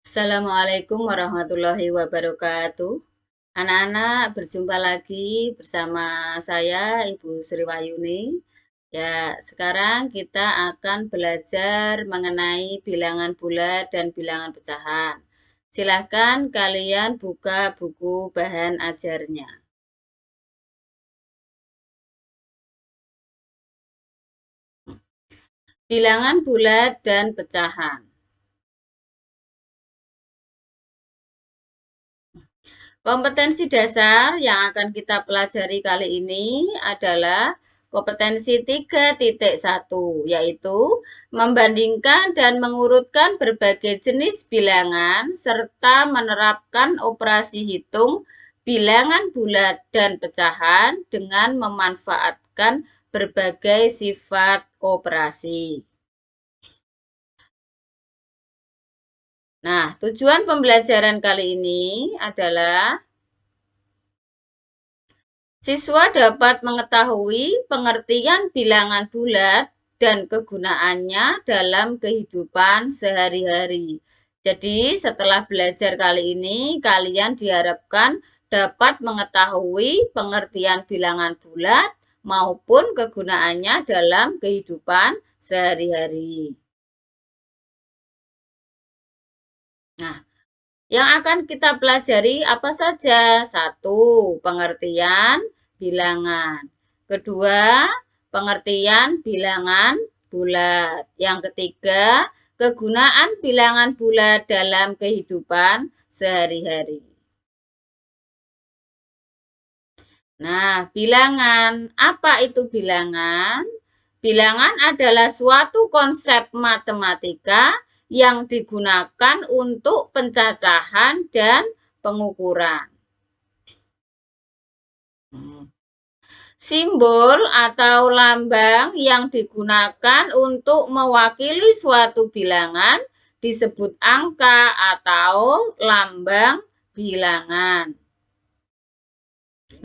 Assalamualaikum warahmatullahi wabarakatuh. Anak-anak, berjumpa lagi bersama saya, Ibu Sri Wahyuni. Ya, sekarang kita akan belajar mengenai bilangan bulat dan bilangan pecahan. Silahkan kalian buka buku bahan ajarnya. Bilangan bulat dan pecahan. Kompetensi dasar yang akan kita pelajari kali ini adalah kompetensi 3.1, yaitu membandingkan dan mengurutkan berbagai jenis bilangan serta menerapkan operasi hitung bilangan bulat dan pecahan dengan memanfaatkan berbagai sifat operasi. Nah, tujuan pembelajaran kali ini adalah siswa dapat mengetahui pengertian bilangan bulat dan kegunaannya dalam kehidupan sehari-hari. Jadi, setelah belajar kali ini, kalian diharapkan dapat mengetahui pengertian bilangan bulat maupun kegunaannya dalam kehidupan sehari-hari. Nah, yang akan kita pelajari apa saja? Satu, pengertian bilangan. Kedua, pengertian bilangan bulat. Yang ketiga, kegunaan bilangan bulat dalam kehidupan sehari-hari. Nah, bilangan. Apa itu bilangan? Bilangan adalah suatu konsep matematika yang digunakan untuk pencacahan dan pengukuran. Simbol atau lambang yang digunakan untuk mewakili suatu bilangan disebut angka atau lambang bilangan.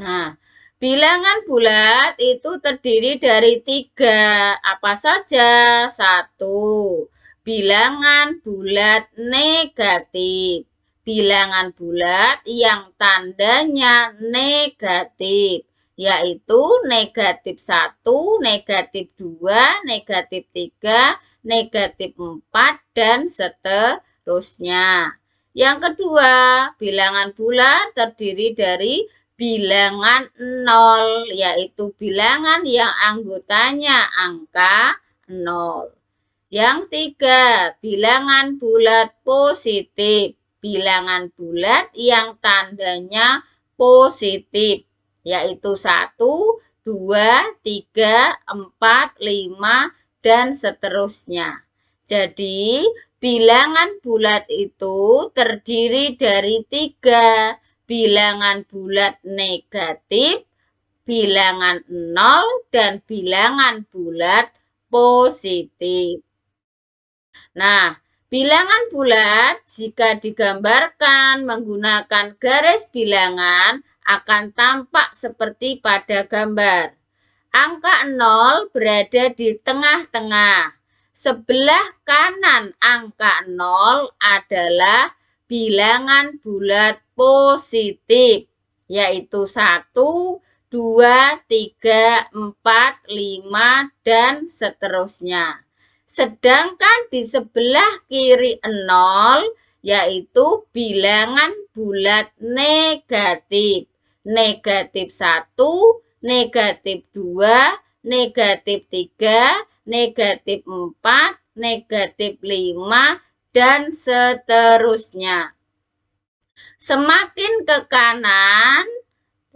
Nah, bilangan bulat itu terdiri dari 3. Apa saja? 1. Bilangan bulat negatif. Bilangan bulat yang tandanya negatif, yaitu negatif 1, negatif 2, negatif 3, negatif 4, dan seterusnya. Yang kedua, bilangan bulat terdiri dari bilangan 0, yaitu bilangan yang anggotanya angka 0. Yang tiga, bilangan bulat positif. Bilangan bulat yang tandanya positif, yaitu 1, 2, 3, 4, 5, dan seterusnya. Jadi, bilangan bulat itu terdiri dari 3. Bilangan bulat negatif, bilangan 0, dan bilangan bulat positif. Nah, bilangan bulat jika digambarkan menggunakan garis bilangan akan tampak seperti pada gambar. Angka 0 berada di tengah-tengah. Sebelah kanan angka 0 adalah bilangan bulat positif, yaitu 1, 2, 3, 4, 5, dan seterusnya. Sedangkan di sebelah kiri 0, yaitu bilangan bulat negatif. Negatif 1, negatif 2, negatif 3, negatif 4, negatif 5, dan seterusnya. Semakin ke kanan,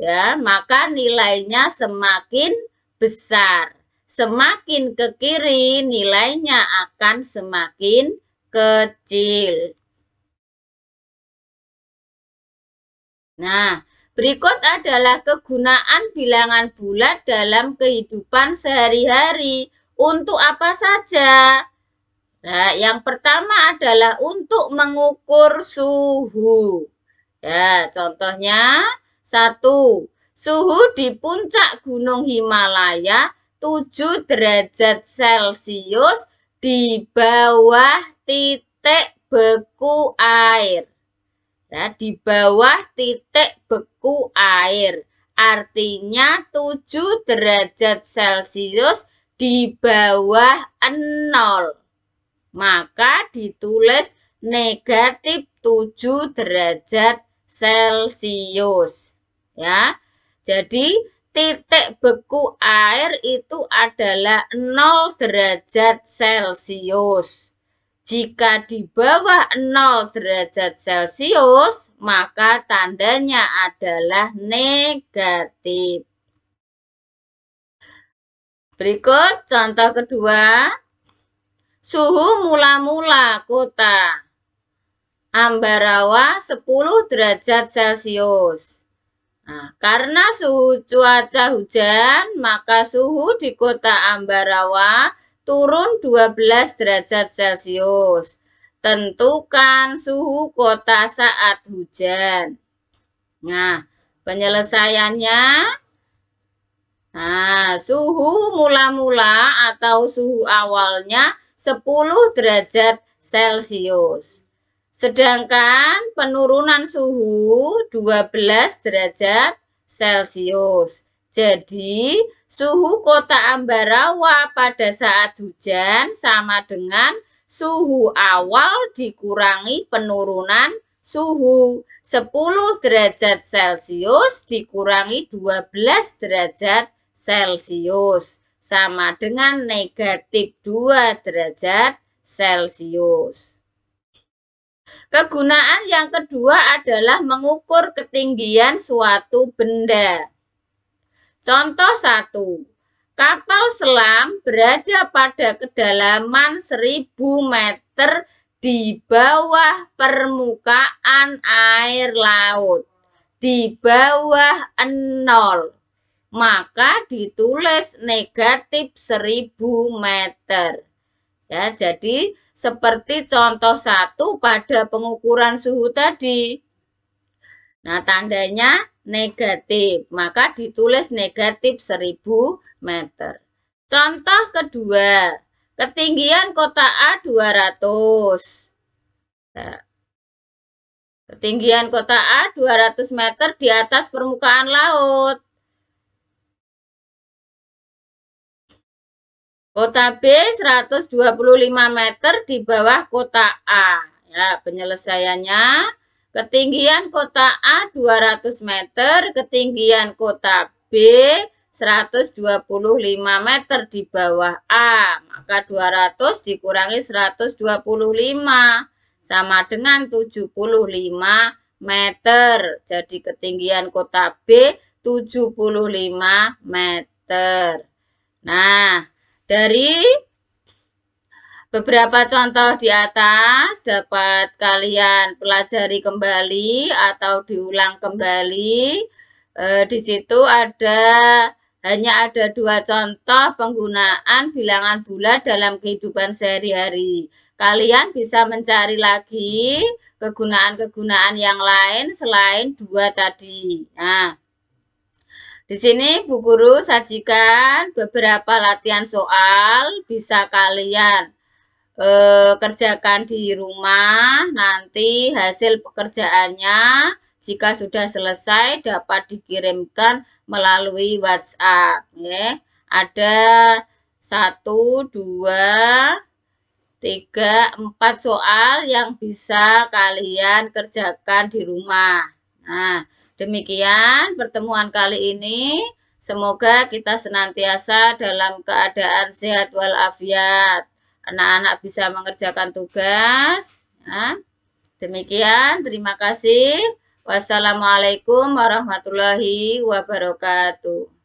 ya, maka nilainya semakin besar. Semakin ke kiri, nilainya akan semakin kecil. Nah, berikut adalah kegunaan bilangan bulat dalam kehidupan sehari-hari. Untuk apa saja? Nah, yang pertama adalah untuk mengukur suhu. Ya, contohnya 1. Suhu di puncak Gunung Himalaya 7 derajat Celcius di bawah titik beku air. Ya, di bawah titik beku air. Artinya 7 derajat Celcius di bawah 0. Maka ditulis negatif 7 derajat Celcius. Ya. Jadi titik beku air itu adalah 0 derajat Celcius. Jika di bawah 0 derajat Celcius, maka tandanya adalah negatif. Berikut contoh kedua. Suhu mula-mula kota Ambarawa 10 derajat Celcius. Nah, karena suhu cuaca hujan, maka suhu di kota Ambarawa turun 12 derajat Celcius. Tentukan suhu kota saat hujan. Nah, penyelesaiannya. Nah, suhu mula-mula atau suhu awalnya 10 derajat Celcius. Sedangkan penurunan suhu 12 derajat Celcius. Jadi, suhu kota Ambarawa pada saat hujan sama dengan suhu awal dikurangi penurunan suhu. 10 derajat Celcius dikurangi 12 derajat Celcius. Sama dengan negatif 2 derajat Celcius. Kegunaan yang kedua adalah mengukur ketinggian suatu benda. Contoh 1. Kapal selam berada pada kedalaman 1000 meter di bawah permukaan air laut. Di bawah 0. Maka ditulis negatif 1000 meter. Ya, jadi seperti contoh 1 pada pengukuran suhu tadi. Nah, tandanya negatif, maka ditulis negatif 1000 meter. Contoh kedua, ketinggian kota A 200. Nah, ketinggian kota A 200 meter di atas permukaan laut. Kota B 125 meter di bawah kota A. Ya, penyelesaiannya. Ketinggian kota A 200 meter, ketinggian kota B 125 meter di bawah A. Maka 200 dikurangi 125 sama dengan 75 meter. Jadi ketinggian kota B 75 meter. Nah, dari beberapa contoh di atas dapat kalian pelajari kembali atau diulang kembali. Di situ hanya ada 2 contoh penggunaan bilangan bulat dalam kehidupan sehari-hari. Kalian bisa mencari lagi kegunaan-kegunaan yang lain selain 2 tadi. Nah, di sini Bu Guru sajikan beberapa latihan soal, bisa kalian kerjakan di rumah. Nanti hasil pekerjaannya jika sudah selesai dapat dikirimkan melalui WhatsApp. Ya. Ada 1, 2, 3, 4 soal yang bisa kalian kerjakan di rumah. Nah, demikian pertemuan kali ini. Semoga kita senantiasa dalam keadaan sehat walafiat. Anak-anak bisa mengerjakan tugas. Ya. Demikian, terima kasih. Wassalamualaikum warahmatullahi wabarakatuh.